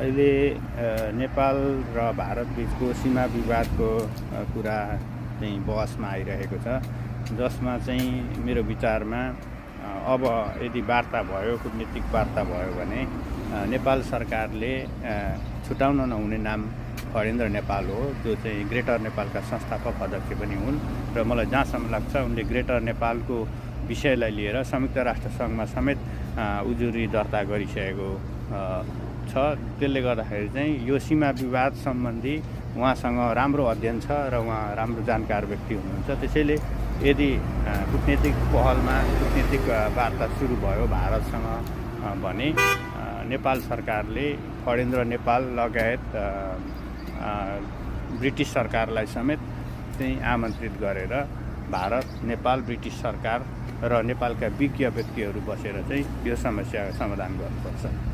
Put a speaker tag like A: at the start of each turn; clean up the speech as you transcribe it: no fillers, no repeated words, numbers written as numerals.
A: अहिले नेपाल र भारत बिचको सीमा विवादको कुरा चाहिँ बहसमा आइरहेको छ, जसमा चाहिँ मेरो विचारमा अब यदि वार्ता भयो, कूटनीतिक वार्ता भयो भने नेपाल सरकारले छुटाउन नहुने नाम फरेन्द्र नेपाल हो, जो चाहिँ ग्रेटर नेपालका संस्थापक अध्यक्ष पनि हुन् र मलाई जहाँसम्म लाग्छ उनले ग्रेटर नेपालको विषयलाई लिएर संयुक्त राष्ट्र सङ्घमा समेत उजुरी दर्ता गरिसकेको छ। त्यसले गर्दाखेरि चाहिँ यो सीमा विवाद सम्बन्धी उहाँसँग राम्रो अध्ययन छ र उहाँ राम्रो जानकार व्यक्ति हुनुहुन्छ। त्यसैले यदि कूटनीतिक पहलमा कूटनीतिक वार्ता सुरु भयो भारतसँग भने नेपाल सरकारले फरेन्द्र नेपाल लगायत ब्रिटिस सरकारलाई समेत चाहिँ आमन्त्रित गरेर भारत, नेपाल, ब्रिटिस सरकार र नेपालका विज्ञ व्यक्तिहरू बसेर चाहिँ यो समस्याको समाधान गर्नुपर्छ।